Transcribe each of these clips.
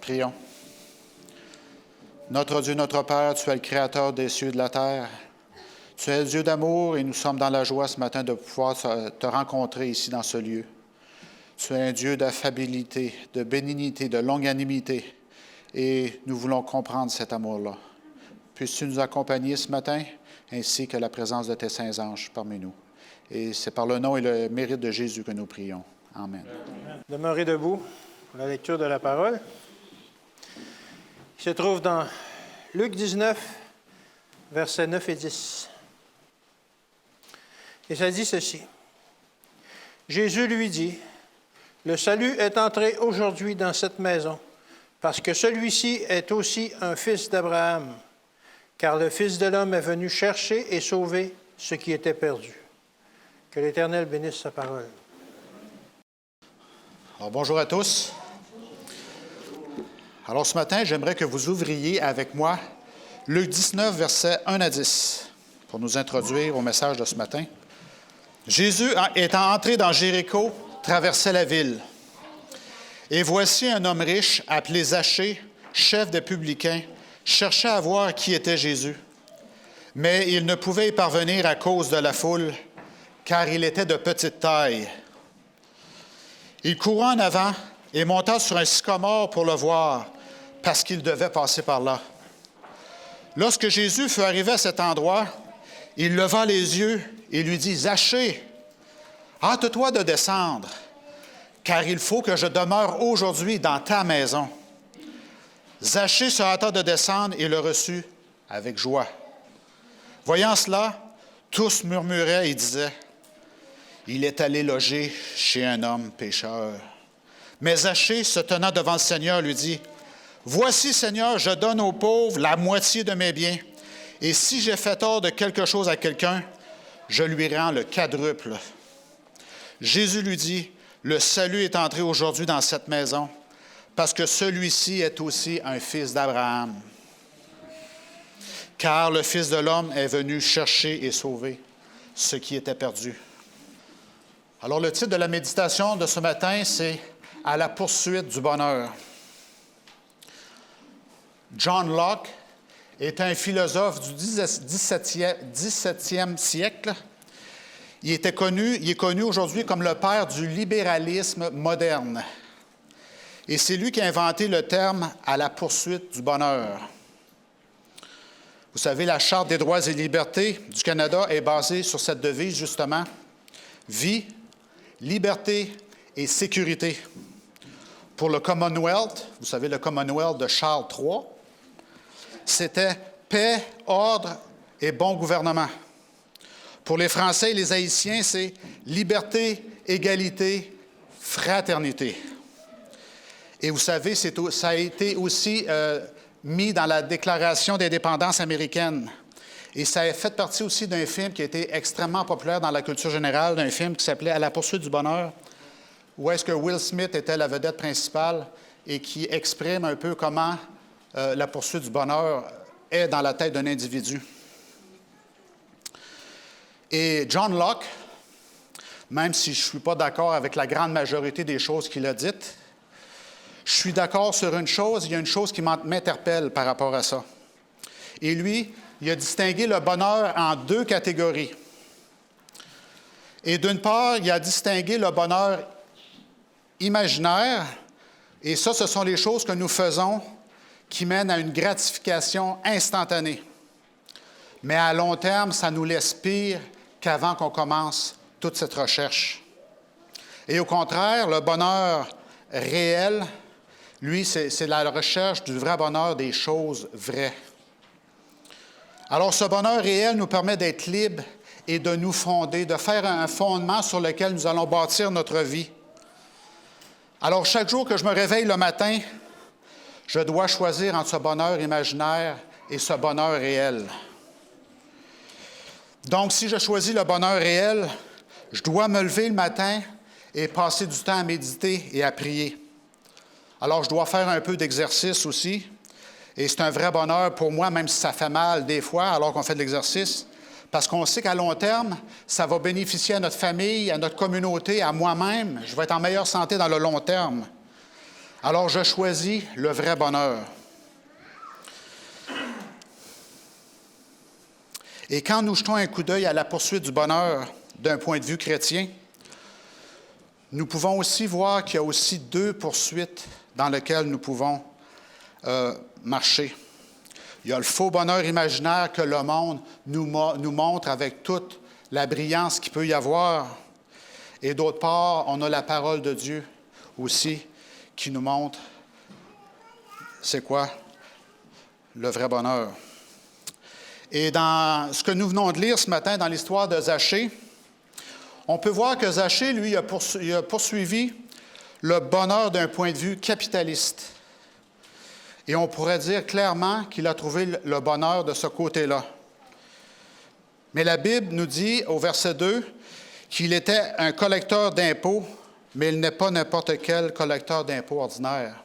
Prions. Notre Dieu, notre Père, tu es le Créateur des cieux et de la terre. Tu es le Dieu d'amour et nous sommes dans la joie ce matin de pouvoir te rencontrer ici dans ce lieu. Tu es un Dieu d'affabilité, de bénignité, de longanimité et nous voulons comprendre cet amour-là. Puisses-tu nous accompagner ce matin ainsi que la présence de tes saints anges parmi nous. Et c'est par le nom et le mérite de Jésus que nous prions. Amen. Demeurez debout pour la lecture de la parole. Il se trouve dans Luc 19, versets 9 et 10. Et ça dit ceci. Jésus lui dit, « Le salut est entré aujourd'hui dans cette maison, parce que celui-ci est aussi un fils d'Abraham, car le Fils de l'homme est venu chercher et sauver ce qui était perdu. » Que l'Éternel bénisse sa parole. Alors, bonjour à tous. Alors ce matin, j'aimerais que vous ouvriez avec moi Luc 19, versets 1 à 10, pour nous introduire au message de ce matin. Jésus, étant entré dans Jéricho, traversait la ville. Et voici un homme riche, appelé Zachée, chef des publicains, cherchait à voir qui était Jésus. Mais il ne pouvait y parvenir à cause de la foule, car il était de petite taille. Il courut en avant et monta sur un sycomore pour le voir, parce qu'il devait passer par là. Lorsque Jésus fut arrivé à cet endroit, il leva les yeux et lui dit, « Zachée, hâte-toi de descendre, car il faut que je demeure aujourd'hui dans ta maison. » Zachée se hâta de descendre et le reçut avec joie. Voyant cela, tous murmuraient et disaient, « Il est allé loger chez un homme pécheur. » Mais Zachée, se tenant devant le Seigneur, lui dit, « Voici, Seigneur, je donne aux pauvres la moitié de mes biens, et si j'ai fait tort de quelque chose à quelqu'un, je lui rends le quadruple. » Jésus lui dit, « Le salut est entré aujourd'hui dans cette maison, parce que celui-ci est aussi un fils d'Abraham. Car le Fils de l'homme est venu chercher et sauver ce qui était perdu. » Alors, le titre de la méditation de ce matin, c'est « À la poursuite du bonheur ». John Locke est un philosophe du 17e siècle. Il est connu aujourd'hui comme le père du libéralisme moderne. Et c'est lui qui a inventé le terme « à la poursuite du bonheur ». Vous savez, la Charte des droits et libertés du Canada est basée sur cette devise, justement, vie, liberté et sécurité. Pour le Commonwealth, vous savez, le Commonwealth de Charles III, c'était paix, ordre et bon gouvernement. Pour les Français et les Haïtiens, c'est liberté, égalité, fraternité. Et vous savez, ça a été aussi mis dans la Déclaration d'indépendance américaine. Et ça a fait partie aussi d'un film qui a été extrêmement populaire dans la culture générale, d'un film qui s'appelait « À la poursuite du bonheur », où est-ce que Will Smith était la vedette principale et qui exprime un peu comment la poursuite du bonheur est dans la tête d'un individu. Et John Locke, même si je ne suis pas d'accord avec la grande majorité des choses qu'il a dites, je suis d'accord sur une chose, il y a une chose qui m'interpelle par rapport à ça. Et lui, il a distingué le bonheur en deux catégories. Et d'une part, il a distingué le bonheur imaginaire, et ça, ce sont les choses que nous faisons qui mènent à une gratification instantanée. Mais à long terme, ça nous laisse pire qu'avant qu'on commence toute cette recherche. Et au contraire, le bonheur réel, lui, c'est la recherche du vrai bonheur des choses vraies. Alors, ce bonheur réel nous permet d'être libres et de nous fonder, de faire un fondement sur lequel nous allons bâtir notre vie. Alors, chaque jour que je me réveille le matin, je dois choisir entre ce bonheur imaginaire et ce bonheur réel. Donc, si je choisis le bonheur réel, je dois me lever le matin et passer du temps à méditer et à prier. Alors, je dois faire un peu d'exercice aussi. Et c'est un vrai bonheur pour moi, même si ça fait mal des fois alors qu'on fait de l'exercice, parce qu'on sait qu'à long terme, ça va bénéficier à notre famille, à notre communauté, à moi-même. Je vais être en meilleure santé dans le long terme. Alors je choisis le vrai bonheur. Et quand nous jetons un coup d'œil à la poursuite du bonheur d'un point de vue chrétien, nous pouvons aussi voir qu'il y a aussi deux poursuites dans lesquelles nous pouvons marcher. Il y a le faux bonheur imaginaire que le monde nous montre avec toute la brillance qu'il peut y avoir. Et d'autre part, on a la parole de Dieu aussi qui nous montre c'est quoi le vrai bonheur. Et dans ce que nous venons de lire ce matin dans l'histoire de Zachée, on peut voir que Zachée, lui, a poursuivi le bonheur d'un point de vue capitaliste. Et on pourrait dire clairement qu'il a trouvé le bonheur de ce côté-là. Mais la Bible nous dit, au verset 2, qu'il était un collecteur d'impôts, mais il n'est pas n'importe quel collecteur d'impôts ordinaire.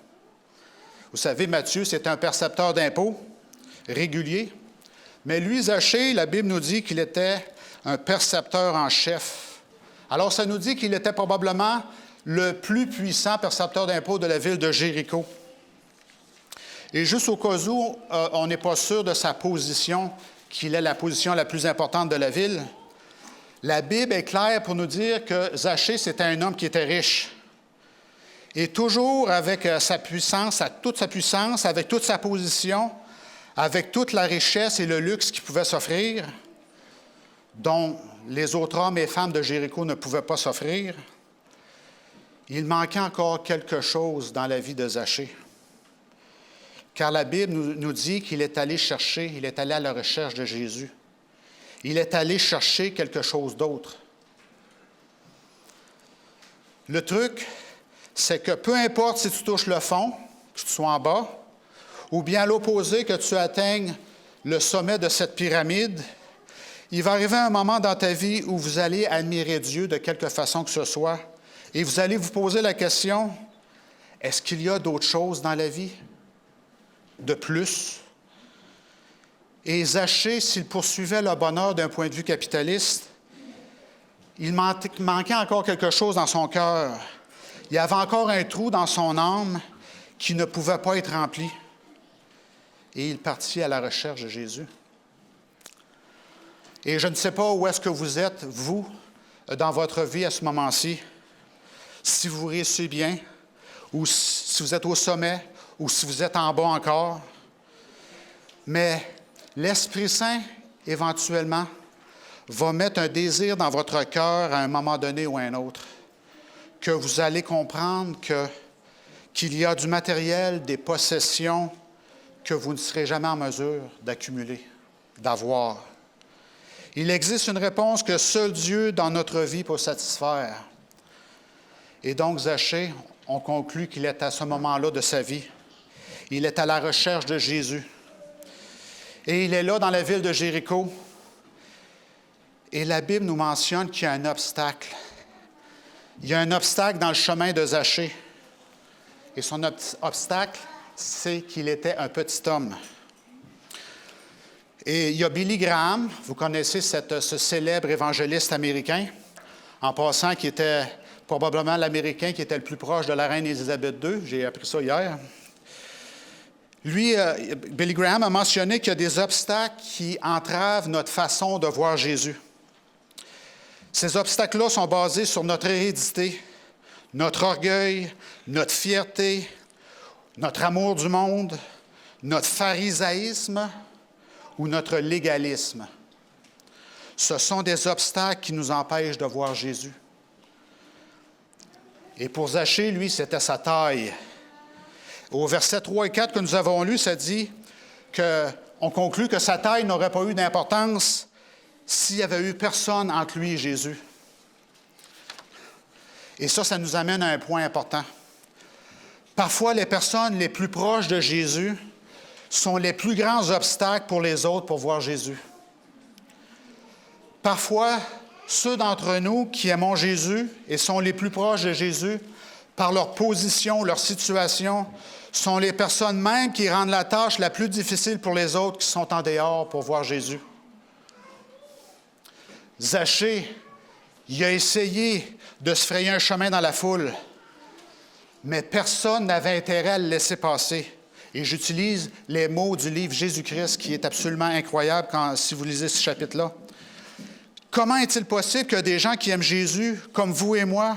Vous savez, Matthieu, c'est un percepteur d'impôts régulier. Mais lui, Zachée, la Bible nous dit qu'il était un percepteur en chef. Alors, ça nous dit qu'il était probablement le plus puissant percepteur d'impôts de la ville de Jéricho. Et juste au cas où on n'est pas sûr de sa position, qu'il est la position la plus importante de la ville, la Bible est claire pour nous dire que Zachée, c'était un homme qui était riche. Et toujours avec sa puissance, toute sa puissance, avec toute sa position, avec toute la richesse et le luxe qu'il pouvait s'offrir, dont les autres hommes et femmes de Jéricho ne pouvaient pas s'offrir, il manquait encore quelque chose dans la vie de Zachée. Car la Bible nous dit qu'il est allé chercher, il est allé à la recherche de Jésus. Il est allé chercher quelque chose d'autre. Le truc, c'est que peu importe si tu touches le fond, que tu sois en bas, ou bien à l'opposé, que tu atteignes le sommet de cette pyramide, il va arriver un moment dans ta vie où vous allez admirer Dieu de quelque façon que ce soit, et vous allez vous poser la question, est-ce qu'il y a d'autres choses dans la vie? De plus? Et Zachée, s'il poursuivait le bonheur d'un point de vue capitaliste, il manquait encore quelque chose dans son cœur. Il y avait encore un trou dans son âme qui ne pouvait pas être rempli. Et il partit à la recherche de Jésus. Et je ne sais pas où est-ce que vous êtes, vous, dans votre vie à ce moment-ci, si vous réussissez bien, ou si vous êtes au sommet, ou si vous êtes en bas encore. Mais l'Esprit Saint, éventuellement, va mettre un désir dans votre cœur à un moment donné ou à un autre, que vous allez comprendre qu'il y a du matériel, des possessions, que vous ne serez jamais en mesure d'accumuler, d'avoir. Il existe une réponse que seul Dieu dans notre vie peut satisfaire. Et donc, Zachée, on conclut qu'il est à ce moment-là de sa vie. Il est à la recherche de Jésus. Et il est là dans la ville de Jéricho. Et la Bible nous mentionne qu'il y a un obstacle. Il y a un obstacle dans le chemin de Zachée. Et son obstacle, c'est qu'il était un petit homme. Et il y a Billy Graham, vous connaissez ce célèbre évangéliste américain, en passant, qui était probablement l'Américain qui était le plus proche de la reine Élisabeth II. J'ai appris ça hier. Lui, Billy Graham a mentionné qu'il y a des obstacles qui entravent notre façon de voir Jésus. Ces obstacles-là sont basés sur notre hérédité, notre orgueil, notre fierté, notre amour du monde, notre pharisaïsme ou notre légalisme. Ce sont des obstacles qui nous empêchent de voir Jésus. Et pour Zachée, lui, c'était sa taille. Au verset 3 et 4 que nous avons lu, ça dit qu'on conclut que sa taille n'aurait pas eu d'importance s'il n'y avait eu personne entre lui et Jésus. Et ça nous amène à un point important. Parfois, les personnes les plus proches de Jésus sont les plus grands obstacles pour les autres pour voir Jésus. Parfois, ceux d'entre nous qui aimons Jésus et sont les plus proches de Jésus, par leur position, leur situation, sont les personnes même qui rendent la tâche la plus difficile pour les autres qui sont en dehors pour voir Jésus. Zachée, il a essayé de se frayer un chemin dans la foule, mais personne n'avait intérêt à le laisser passer. Et j'utilise les mots du livre Jésus-Christ, qui est absolument incroyable si vous lisez ce chapitre-là. Comment est-il possible que des gens qui aiment Jésus, comme vous et moi,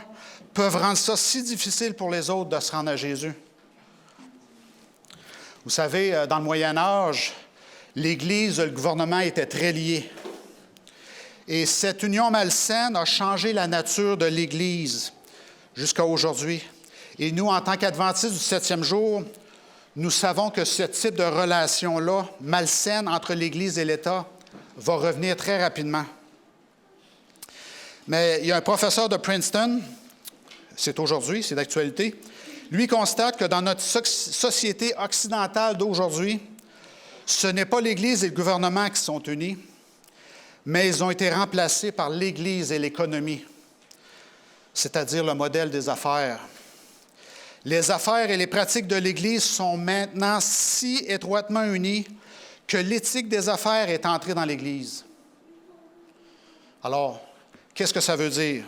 peuvent rendre ça si difficile pour les autres de se rendre à Jésus? Vous savez, dans le Moyen Âge, l'Église et le gouvernement étaient très liés. Et cette union malsaine a changé la nature de l'Église jusqu'à aujourd'hui. Et nous, en tant qu'adventistes du 7e jour, nous savons que ce type de relation-là, malsaine entre l'Église et l'État, va revenir très rapidement. Mais il y a un professeur de Princeton, c'est aujourd'hui, c'est d'actualité, lui constate que dans notre société occidentale d'aujourd'hui, ce n'est pas l'Église et le gouvernement qui sont unis, mais ils ont été remplacés par l'Église et l'économie, c'est-à-dire le modèle des affaires. Les affaires et les pratiques de l'Église sont maintenant si étroitement unies que l'éthique des affaires est entrée dans l'Église. Alors, qu'est-ce que ça veut dire?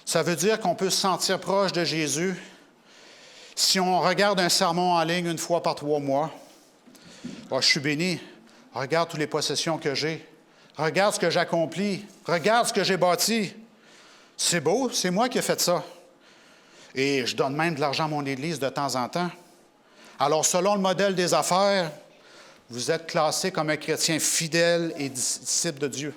Ça veut dire qu'on peut se sentir proche de Jésus si on regarde un sermon en ligne une fois par 3 mois. Oh, je suis béni. Regarde toutes les possessions que j'ai. Regarde ce que j'accomplis. Regarde ce que j'ai bâti. C'est beau, c'est moi qui ai fait ça. Et je donne même de l'argent à mon Église de temps en temps. Alors, selon le modèle des affaires, vous êtes classé comme un chrétien fidèle et disciple de Dieu.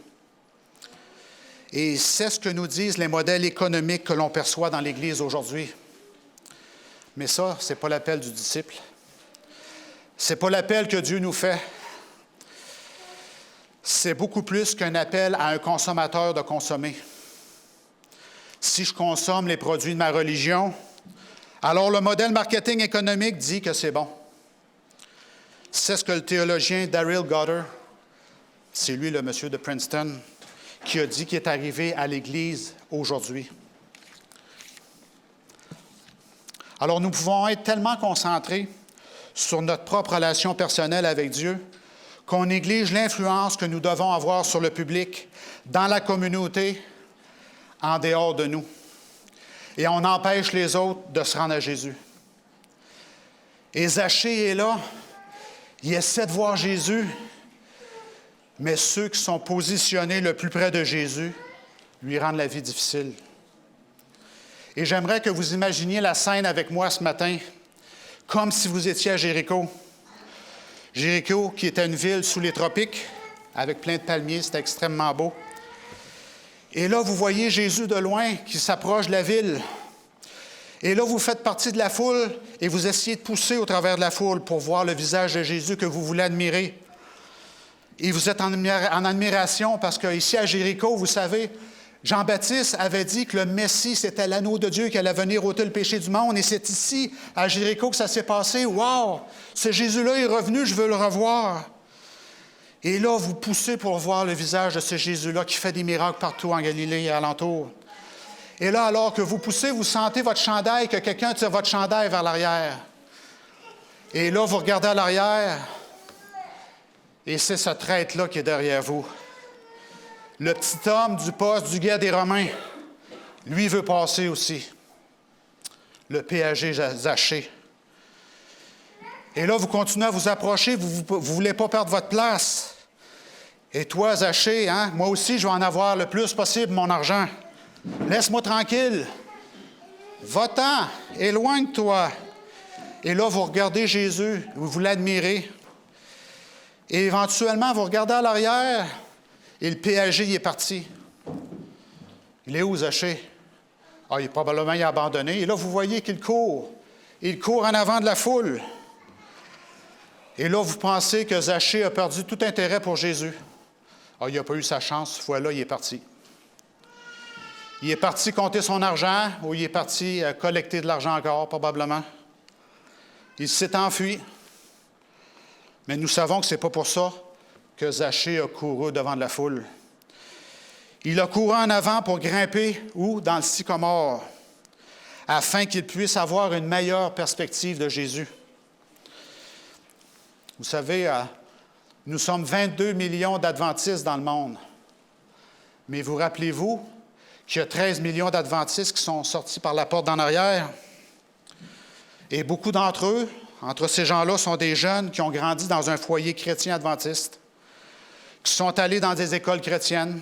Et c'est ce que nous disent les modèles économiques que l'on perçoit dans l'Église aujourd'hui. Mais ça, ce n'est pas l'appel du disciple. Ce n'est pas l'appel que Dieu nous fait. C'est beaucoup plus qu'un appel à un consommateur de consommer. Si je consomme les produits de ma religion, alors le modèle marketing économique dit que c'est bon. C'est ce que le théologien Daryl Goddard, c'est lui le monsieur de Princeton, qui a dit qu'il est arrivé à l'Église aujourd'hui. Alors nous pouvons être tellement concentrés sur notre propre relation personnelle avec Dieu qu'on néglige l'influence que nous devons avoir sur le public, dans la communauté, en dehors de nous. Et on empêche les autres de se rendre à Jésus. Et Zachée est là, il essaie de voir Jésus, mais ceux qui sont positionnés le plus près de Jésus lui rendent la vie difficile. Et j'aimerais que vous imaginiez la scène avec moi ce matin, comme si vous étiez à Jéricho. Jéricho, qui était une ville sous les tropiques, avec plein de palmiers, c'était extrêmement beau. Et là, vous voyez Jésus de loin qui s'approche de la ville. Et là, vous faites partie de la foule et vous essayez de pousser au travers de la foule pour voir le visage de Jésus que vous voulez admirer. Et vous êtes en admiration parce qu'ici à Jéricho, vous savez, Jean-Baptiste avait dit que le Messie, c'était l'agneau de Dieu qui allait venir ôter le péché du monde. Et c'est ici, à Jéricho, que ça s'est passé. Wow! Ce Jésus-là est revenu, je veux le revoir. Et là, vous poussez pour voir le visage de ce Jésus-là qui fait des miracles partout en Galilée et alentour. Et là, alors que vous poussez, vous sentez votre chandail, que quelqu'un tire votre chandail vers l'arrière. Et là, vous regardez à l'arrière, et c'est ce traître-là qui est derrière vous. Le petit homme du poste du guet des Romains, lui veut passer aussi. Le péager Zachée. Et là, vous continuez à vous approcher, vous ne voulez pas perdre votre place. Et toi, Zachée, moi aussi, je vais en avoir le plus possible, mon argent. Laisse-moi tranquille. Va-t'en, éloigne-toi. Et là, vous regardez Jésus, vous l'admirez. Et éventuellement, vous regardez à l'arrière, et le péager, il est parti. Il est où, Zachée? Ah, il est abandonné. Et là, vous voyez qu'il court. Il court en avant de la foule. Et là, vous pensez que Zachée a perdu tout intérêt pour Jésus. Ah, il n'a pas eu sa chance. Voilà, il est parti. Il est parti compter son argent ou il est parti collecter de l'argent encore, probablement. Il s'est enfui. Mais nous savons que ce n'est pas pour ça que Zachée a couru devant la foule. Il a couru en avant pour grimper où? Dans le sycomore, afin qu'il puisse avoir une meilleure perspective de Jésus. Vous savez, nous sommes 22 millions d'adventistes dans le monde. Mais vous rappelez-vous qu'il y a 13 millions d'adventistes qui sont sortis par la porte d'en arrière? Et beaucoup d'entre eux, entre ces gens-là, sont des jeunes qui ont grandi dans un foyer chrétien adventiste, qui sont allés dans des écoles chrétiennes,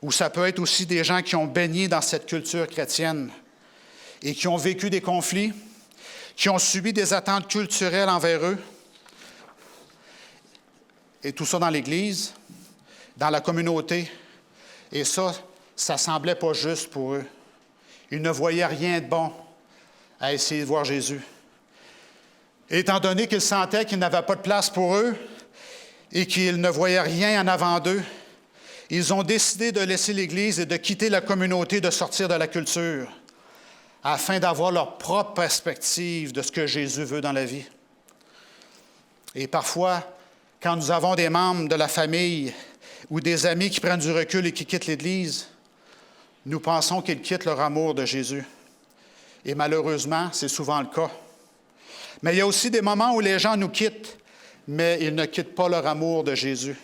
ou ça peut être aussi des gens qui ont baigné dans cette culture chrétienne et qui ont vécu des conflits, qui ont subi des attentes culturelles envers eux, et tout ça dans l'Église, dans la communauté. Et ça ne semblait pas juste pour eux. Ils ne voyaient rien de bon à essayer de voir Jésus. Et étant donné qu'ils sentaient qu'il n'avait pas de place pour eux et qu'ils ne voyaient rien en avant d'eux, ils ont décidé de laisser l'Église et de quitter la communauté, de sortir de la culture, afin d'avoir leur propre perspective de ce que Jésus veut dans la vie. Et parfois, quand nous avons des membres de la famille ou des amis qui prennent du recul et qui quittent l'Église, nous pensons qu'ils quittent leur amour de Jésus. Et malheureusement, c'est souvent le cas. Mais il y a aussi des moments où les gens nous quittent, mais ils ne quittent pas leur amour de Jésus.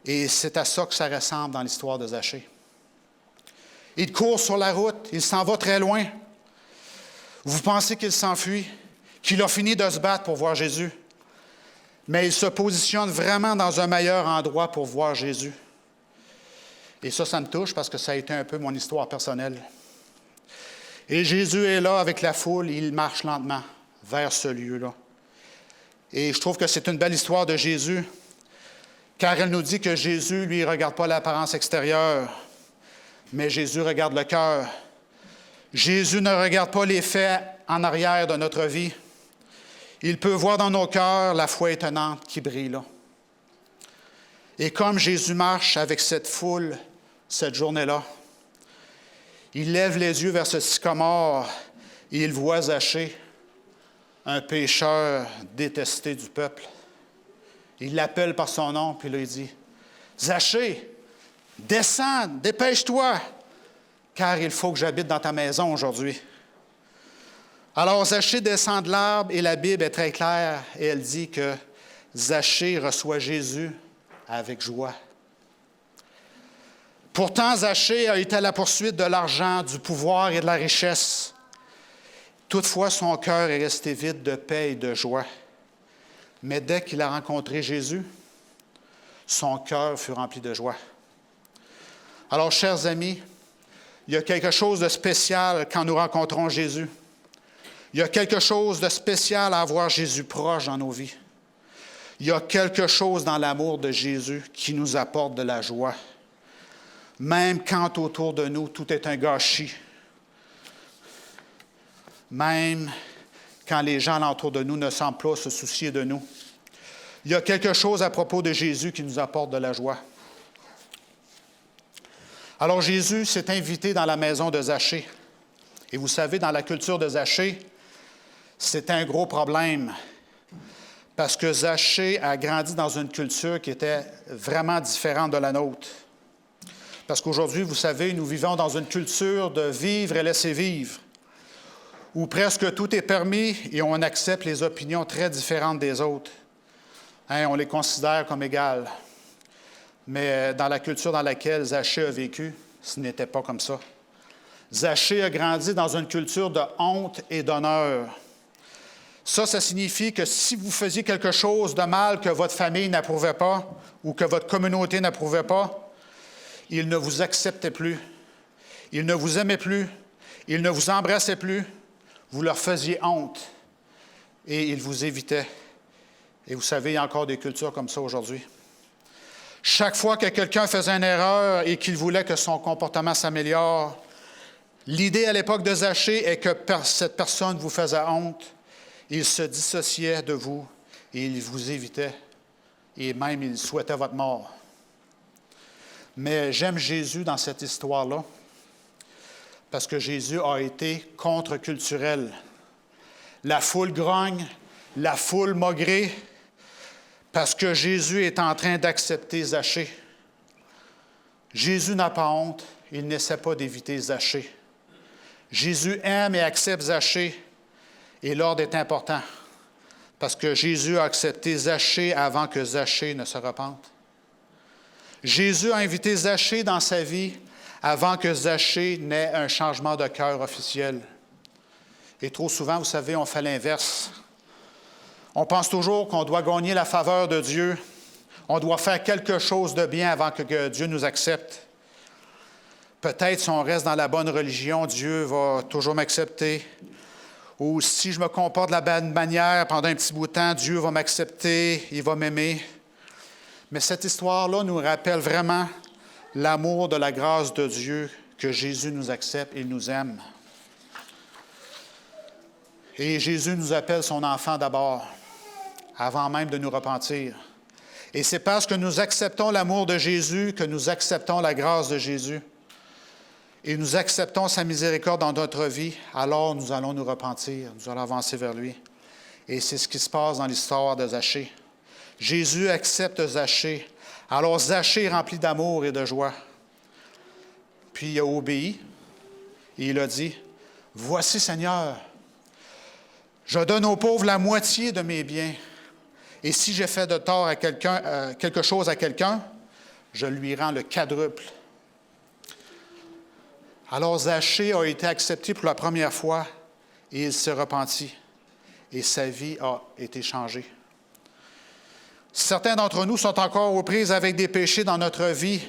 Et c'est à ça que ça ressemble dans l'histoire de Zachée. Il court sur la route, il s'en va très loin. Vous pensez qu'il s'enfuit, qu'il a fini de se battre pour voir Jésus. Mais il se positionne vraiment dans un meilleur endroit pour voir Jésus. Et ça me touche parce que ça a été un peu mon histoire personnelle. Et Jésus est là avec la foule, il marche lentement vers ce lieu-là. Et je trouve que c'est une belle histoire de Jésus, car elle nous dit que Jésus, lui, ne regarde pas l'apparence extérieure, mais Jésus regarde le cœur. Jésus ne regarde pas les faits en arrière de notre vie. Il peut voir dans nos cœurs la foi étonnante qui brille là. Et comme Jésus marche avec cette foule cette journée-là, il lève les yeux vers ce sycomore et il voit Zachée, un pécheur détesté du peuple. Il l'appelle par son nom, puis là, il dit, « Zachée, descends, dépêche-toi, car il faut que j'habite dans ta maison aujourd'hui. » Alors Zachée descend de l'arbre et la Bible est très claire et elle dit que Zachée reçoit Jésus avec joie. Pourtant, Zachée a été à la poursuite de l'argent, du pouvoir et de la richesse. Toutefois, son cœur est resté vide de paix et de joie. Mais dès qu'il a rencontré Jésus, son cœur fut rempli de joie. Alors, chers amis, il y a quelque chose de spécial quand nous rencontrons Jésus. Il y a quelque chose de spécial à avoir Jésus proche dans nos vies. Il y a quelque chose dans l'amour de Jésus qui nous apporte de la joie. Même quand autour de nous, tout est un gâchis. Même quand les gens alentour de nous ne semblent pas se soucier de nous. Il y a quelque chose à propos de Jésus qui nous apporte de la joie. Alors Jésus s'est invité dans la maison de Zachée. Et vous savez, dans la culture de Zachée, c'est un gros problème. Parce que Zachée a grandi dans une culture qui était vraiment différente de la nôtre. Parce qu'aujourd'hui, vous savez, nous vivons dans une culture de vivre et laisser vivre, où presque tout est permis et on accepte les opinions très différentes des autres. On les considère comme égales. Mais dans la culture dans laquelle Zachée a vécu, ce n'était pas comme ça. Zachée a grandi dans une culture de honte et d'honneur. Ça signifie que si vous faisiez quelque chose de mal que votre famille n'approuvait pas ou que votre communauté n'approuvait pas, ils ne vous acceptaient plus, ils ne vous aimaient plus, ils ne vous embrassaient plus, vous leur faisiez honte et ils vous évitaient. Et vous savez, il y a encore des cultures comme ça aujourd'hui. Chaque fois que quelqu'un faisait une erreur et qu'il voulait que son comportement s'améliore, l'idée à l'époque de Zachée est que cette personne vous faisait honte, il se dissociait de vous et il vous évitait et même il souhaitait votre mort. Mais j'aime Jésus dans cette histoire-là parce que Jésus a été contre-culturel. La foule grogne, la foule maugrée, parce que Jésus est en train d'accepter Zachée. Jésus n'a pas honte, il n'essaie pas d'éviter Zachée. Jésus aime et accepte Zachée, et l'ordre est important, parce que Jésus a accepté Zachée avant que Zachée ne se repente. Jésus a invité Zachée dans sa vie avant que Zachée n'ait un changement de cœur officiel. Et trop souvent, vous savez, on fait l'inverse. On pense toujours qu'on doit gagner la faveur de Dieu. On doit faire quelque chose de bien avant que Dieu nous accepte. Peut-être si on reste dans la bonne religion, Dieu va toujours m'accepter. Ou si je me comporte de la bonne manière pendant un petit bout de temps, Dieu va m'accepter, il va m'aimer. Mais cette histoire-là nous rappelle vraiment l'amour de la grâce de Dieu, que Jésus nous accepte et nous aime. Et Jésus nous appelle son enfant d'abord, avant même de nous repentir. Et c'est parce que nous acceptons l'amour de Jésus que nous acceptons la grâce de Jésus. Et nous acceptons sa miséricorde dans notre vie, alors nous allons nous repentir, nous allons avancer vers lui. Et c'est ce qui se passe dans l'histoire de Zachée. Jésus accepte Zachée. Alors Zachée est rempli d'amour et de joie. Puis il a obéi et il a dit, « Voici, Seigneur, je donne aux pauvres la moitié de mes biens. Et si j'ai fait de tort à quelque chose à quelqu'un, je lui rends le quadruple. » Alors Zachée a été accepté pour la première fois et il s'est repenti. Et sa vie a été changée. Certains d'entre nous sont encore aux prises avec des péchés dans notre vie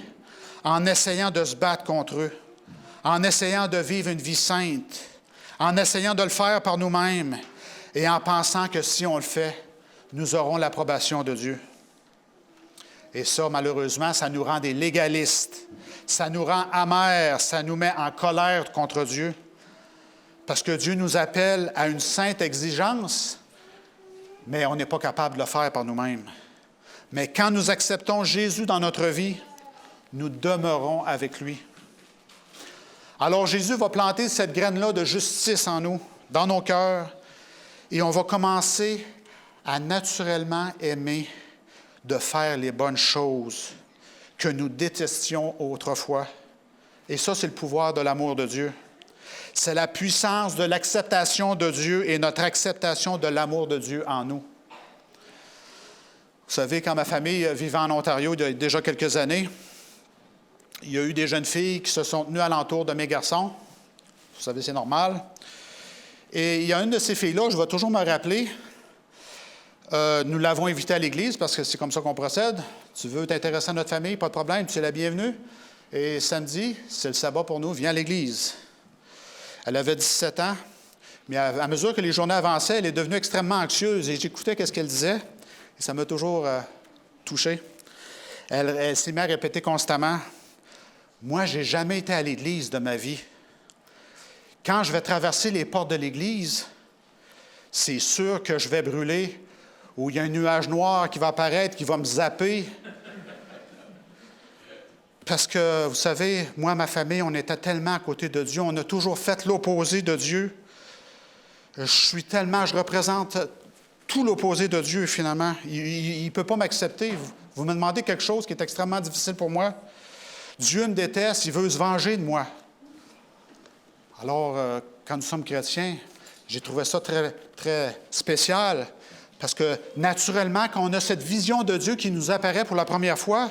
en essayant de se battre contre eux, en essayant de vivre une vie sainte, en essayant de le faire par nous-mêmes et en pensant que si on le fait, nous aurons l'approbation de Dieu. Et ça, malheureusement, ça nous rend des légalistes. Ça nous rend amers, ça nous met en colère contre Dieu. Parce que Dieu nous appelle à une sainte exigence, mais on n'est pas capable de le faire par nous-mêmes. Mais quand nous acceptons Jésus dans notre vie, nous demeurons avec lui. Alors Jésus va planter cette graine-là de justice en nous, dans nos cœurs, et on va commencer à naturellement aimer de faire les bonnes choses que nous détestions autrefois. Et ça, c'est le pouvoir de l'amour de Dieu. C'est la puissance de l'acceptation de Dieu et notre acceptation de l'amour de Dieu en nous. Vous savez, quand ma famille vivait en Ontario il y a déjà quelques années, il y a eu des jeunes filles qui se sont tenues alentour de mes garçons. Vous savez, c'est normal. Et il y a une de ces filles-là, je vais toujours me rappeler, nous l'avons invitée à l'église parce que c'est comme ça qu'on procède. Tu veux t'intéresser à notre famille, pas de problème, tu es la bienvenue. Et samedi, c'est le sabbat pour nous, viens à l'église. Elle avait 17 ans, mais à mesure que les journées avançaient, elle est devenue extrêmement anxieuse et j'écoutais ce qu'elle disait et ça m'a toujours touché. Elle s'est mise à répéter constamment, « Moi, je n'ai jamais été à l'église de ma vie. Quand je vais traverser les portes de l'église, c'est sûr que je vais brûler ou il y a un nuage noir qui va apparaître, qui va me zapper. » Parce que, vous savez, moi, ma famille, on était tellement à côté de Dieu, on a toujours fait l'opposé de Dieu. Je représente tout l'opposé de Dieu, finalement. Il ne peut pas m'accepter. Vous me demandez quelque chose qui est extrêmement difficile pour moi. Dieu me déteste, il veut se venger de moi. Alors, quand nous sommes chrétiens, j'ai trouvé ça très, très spécial. Parce que, naturellement, quand on a cette vision de Dieu qui nous apparaît pour la première fois,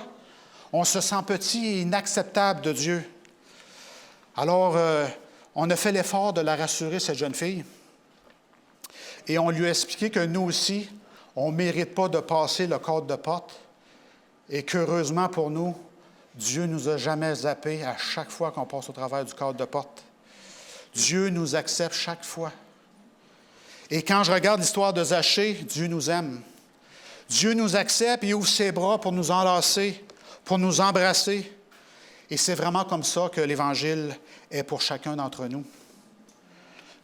on se sent petit et inacceptable de Dieu. Alors, on a fait l'effort de la rassurer, cette jeune fille. Et on lui a expliqué que nous aussi, on ne mérite pas de passer le cadre de porte. Et qu'heureusement pour nous, Dieu ne nous a jamais zappés à chaque fois qu'on passe au travers du cadre de porte. Dieu nous accepte chaque fois. Et quand je regarde l'histoire de Zachée, Dieu nous aime. Dieu nous accepte et ouvre ses bras pour nous enlacer, pour nous embrasser. Et c'est vraiment comme ça que l'Évangile est pour chacun d'entre nous.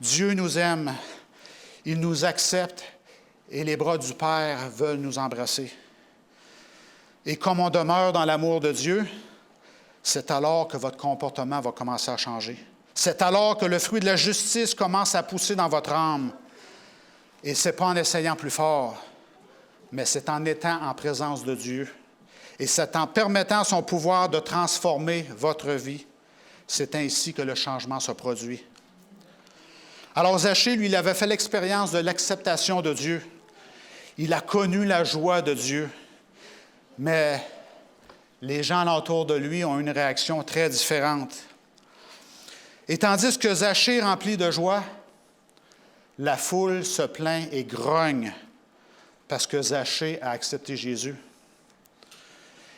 Dieu nous aime, il nous accepte et les bras du Père veulent nous embrasser. Et comme on demeure dans l'amour de Dieu, c'est alors que votre comportement va commencer à changer. C'est alors que le fruit de la justice commence à pousser dans votre âme. Et ce n'est pas en essayant plus fort, mais c'est en étant en présence de Dieu. Et c'est en permettant son pouvoir de transformer votre vie. C'est ainsi que le changement se produit. Alors Zachée, lui, il avait fait l'expérience de l'acceptation de Dieu. Il a connu la joie de Dieu. Mais les gens alentour de lui ont une réaction très différente. Et tandis que Zachée, rempli de joie, la foule se plaint et grogne parce que Zachée a accepté Jésus.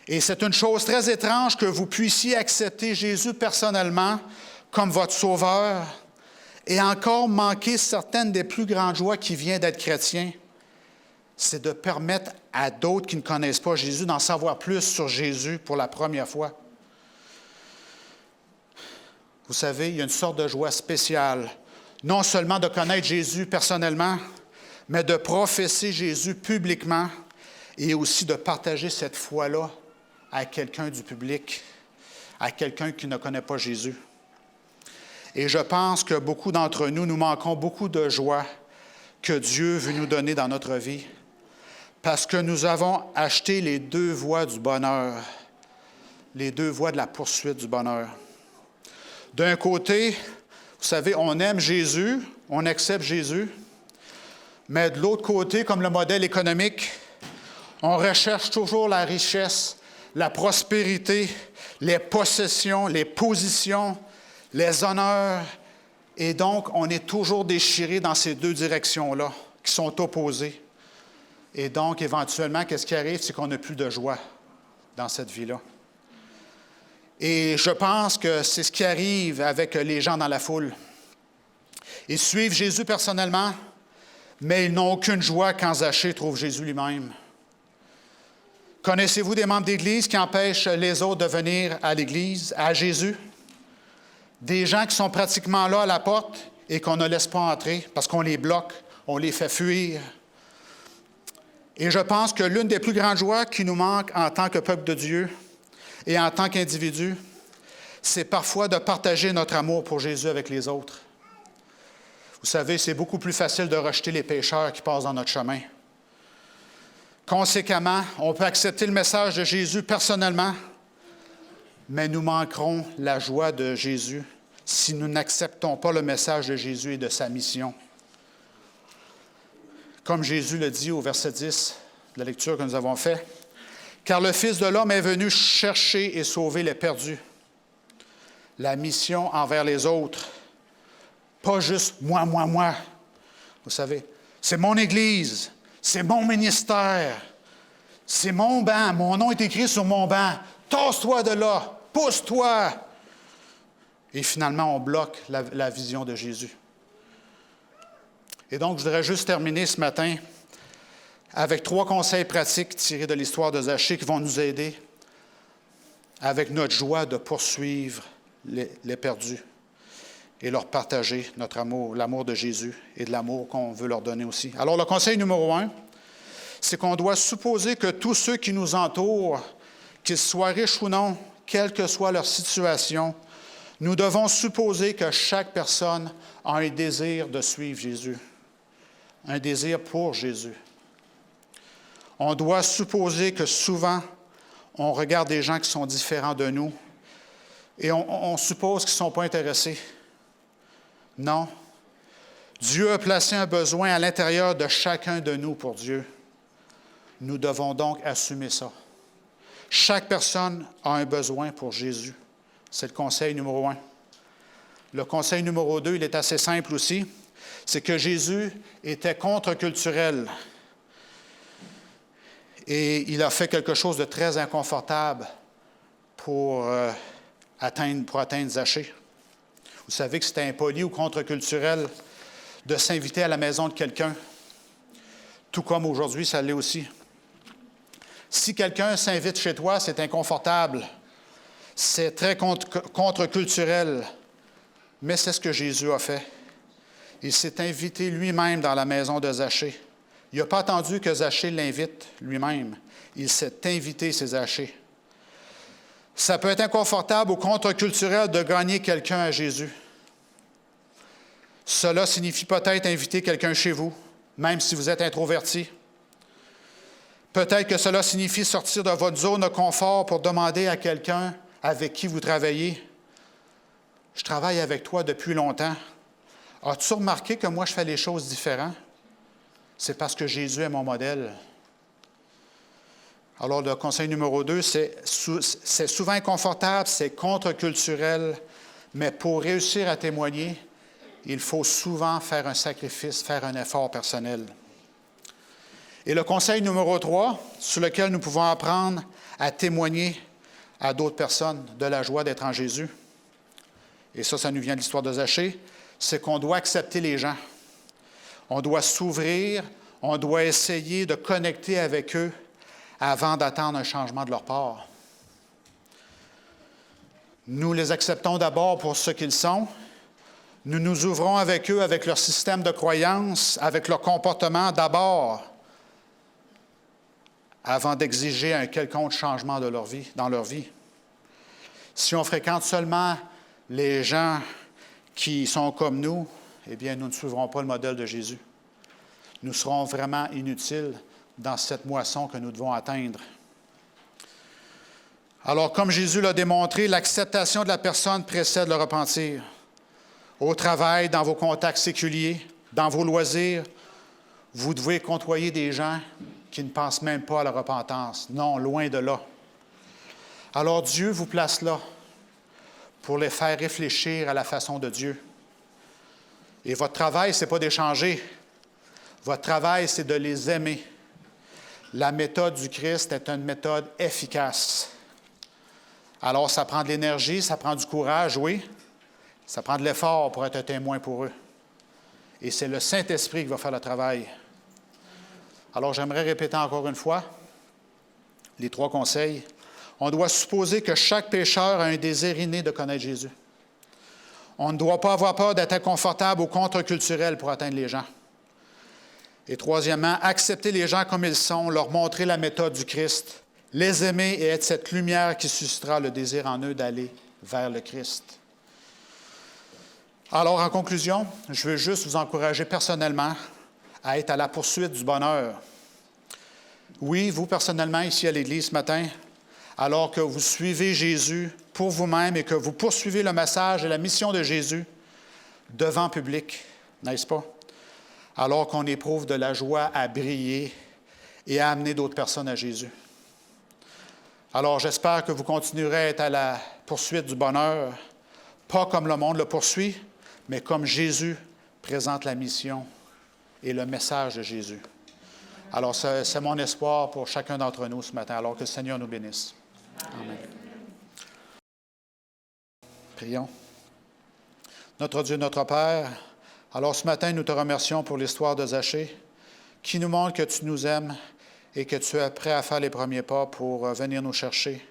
Et c'est une chose très étrange que vous puissiez accepter Jésus personnellement comme votre sauveur et encore manquer certaines des plus grandes joies qui viennent d'être chrétien. C'est de permettre à d'autres qui ne connaissent pas Jésus d'en savoir plus sur Jésus pour la première fois. Vous savez, il y a une sorte de joie spéciale, non seulement de connaître Jésus personnellement, mais de professer Jésus publiquement et aussi de partager cette foi-là à quelqu'un du public, à quelqu'un qui ne connaît pas Jésus. Et je pense que beaucoup d'entre nous, nous manquons beaucoup de joie que Dieu veut nous donner dans notre vie parce que nous avons acheté les deux voies du bonheur, les deux voies de la poursuite du bonheur. D'un côté, vous savez, on aime Jésus, on accepte Jésus, mais de l'autre côté, comme le modèle économique, on recherche toujours la richesse, la prospérité, les possessions, les positions, les honneurs. Et donc, on est toujours déchiré dans ces deux directions-là, qui sont opposées. Et donc, éventuellement, qu'est-ce qui arrive? C'est qu'on n'a plus de joie dans cette vie-là. Et je pense que c'est ce qui arrive avec les gens dans la foule. Ils suivent Jésus personnellement, mais ils n'ont aucune joie quand Zachée trouve Jésus lui-même. Connaissez-vous des membres d'Église qui empêchent les autres de venir à l'Église, à Jésus? Des gens qui sont pratiquement là à la porte et qu'on ne laisse pas entrer parce qu'on les bloque, on les fait fuir. Et je pense que l'une des plus grandes joies qui nous manque en tant que peuple de Dieu et en tant qu'individu, c'est parfois de partager notre amour pour Jésus avec les autres. Vous savez, c'est beaucoup plus facile de rejeter les pécheurs qui passent dans notre chemin. Conséquemment, on peut accepter le message de Jésus personnellement, mais nous manquerons la joie de Jésus si nous n'acceptons pas le message de Jésus et de sa mission. Comme Jésus le dit au verset 10 de la lecture que nous avons faite, « Car le Fils de l'homme est venu chercher et sauver les perdus. » La mission envers les autres, pas juste moi. Vous savez, c'est mon Église, c'est mon ministère, c'est mon banc, mon nom est écrit sur mon banc. Tasse-toi de là, pousse-toi. Et finalement, on bloque la vision de Jésus. Et donc, je voudrais juste terminer ce matin avec 3 conseils pratiques tirés de l'histoire de Zachée qui vont nous aider avec notre joie de poursuivre les perdus et leur partager notre amour, l'amour de Jésus et de l'amour qu'on veut leur donner aussi. Alors, le conseil numéro 1, c'est qu'on doit supposer que tous ceux qui nous entourent, qu'ils soient riches ou non, quelle que soit leur situation, nous devons supposer que chaque personne a un désir de suivre Jésus, un désir pour Jésus. On doit supposer que souvent, on regarde des gens qui sont différents de nous et on suppose qu'ils ne sont pas intéressés. Non. Dieu a placé un besoin à l'intérieur de chacun de nous pour Dieu. Nous devons donc assumer ça. Chaque personne a un besoin pour Jésus. C'est le conseil numéro 1. Le conseil numéro 2, il est assez simple aussi, c'est que Jésus était contre-culturel. Et il a fait quelque chose de très inconfortable pour atteindre Zachée. Vous savez que c'était impoli ou contre-culturel de s'inviter à la maison de quelqu'un, tout comme aujourd'hui, ça l'est aussi. Si quelqu'un s'invite chez toi, c'est inconfortable, c'est très contre-culturel, mais c'est ce que Jésus a fait. Il s'est invité lui-même dans la maison de Zachée. Il n'a pas attendu que Zachée l'invite lui-même. Il s'est invité, c'est Zachée. Ça peut être inconfortable ou contre-culturel de gagner quelqu'un à Jésus. Cela signifie peut-être inviter quelqu'un chez vous, même si vous êtes introverti. Peut-être que cela signifie sortir de votre zone de confort pour demander à quelqu'un avec qui vous travaillez. « Je travaille avec toi depuis longtemps. As-tu remarqué que moi, je fais les choses différentes? » C'est parce que Jésus est mon modèle. Alors, le conseil numéro 2, c'est souvent inconfortable, c'est contre-culturel, mais pour réussir à témoigner, il faut souvent faire un sacrifice, faire un effort personnel. Et le conseil numéro 3, sur lequel nous pouvons apprendre à témoigner à d'autres personnes de la joie d'être en Jésus, et ça nous vient de l'histoire de Zachée, c'est qu'on doit accepter les gens. On doit s'ouvrir, on doit essayer de connecter avec eux avant d'attendre un changement de leur part. Nous les acceptons d'abord pour ce qu'ils sont. Nous nous ouvrons avec eux, avec leur système de croyance, avec leur comportement d'abord, avant d'exiger un quelconque changement de dans leur vie. Si on fréquente seulement les gens qui sont comme nous, eh bien, nous ne suivrons pas le modèle de Jésus. Nous serons vraiment inutiles dans cette moisson que nous devons atteindre. Alors, comme Jésus l'a démontré, l'acceptation de la personne précède le repentir. Au travail, dans vos contacts séculiers, dans vos loisirs, vous devez côtoyer des gens qui ne pensent même pas à la repentance. Non, loin de là. Alors, Dieu vous place là pour les faire réfléchir à la façon de Dieu. Et votre travail, ce n'est pas d'échanger. Votre travail, c'est de les aimer. La méthode du Christ est une méthode efficace. Alors, ça prend de l'énergie, ça prend du courage, oui. Ça prend de l'effort pour être un témoin pour eux. Et c'est le Saint-Esprit qui va faire le travail. Alors, j'aimerais répéter encore une fois les 3 conseils. On doit supposer que chaque pécheur a un désir inné de connaître Jésus. On ne doit pas avoir peur d'être inconfortable ou contre-culturel pour atteindre les gens. Et troisièmement, accepter les gens comme ils sont, leur montrer la méthode du Christ, les aimer et être cette lumière qui suscitera le désir en eux d'aller vers le Christ. Alors, en conclusion, je veux juste vous encourager personnellement à être à la poursuite du bonheur. Oui, vous personnellement, ici à l'Église ce matin, alors que vous suivez Jésus pour vous-même et que vous poursuivez le message et la mission de Jésus devant public, n'est-ce pas? Alors qu'on éprouve de la joie à briller et à amener d'autres personnes à Jésus. Alors, j'espère que vous continuerez à être à la poursuite du bonheur, pas comme le monde le poursuit, mais comme Jésus présente la mission et le message de Jésus. Alors, c'est mon espoir pour chacun d'entre nous ce matin, alors que le Seigneur nous bénisse. Amen. Prions. Notre Dieu, notre Père, alors ce matin, nous te remercions pour l'histoire de Zachée, qui nous montre que tu nous aimes et que tu es prêt à faire les premiers pas pour venir nous chercher.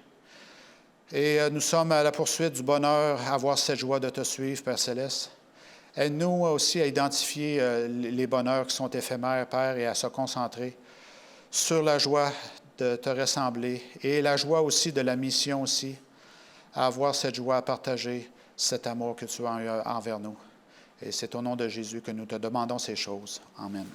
Et nous sommes à la poursuite du bonheur, à avoir cette joie de te suivre, Père Céleste. Aide-nous aussi à identifier les bonheurs qui sont éphémères, Père, et à se concentrer sur la joie de te ressembler et la joie aussi de la mission aussi, à avoir cette joie à partager cet amour que tu as envers nous. Et c'est au nom de Jésus que nous te demandons ces choses. Amen.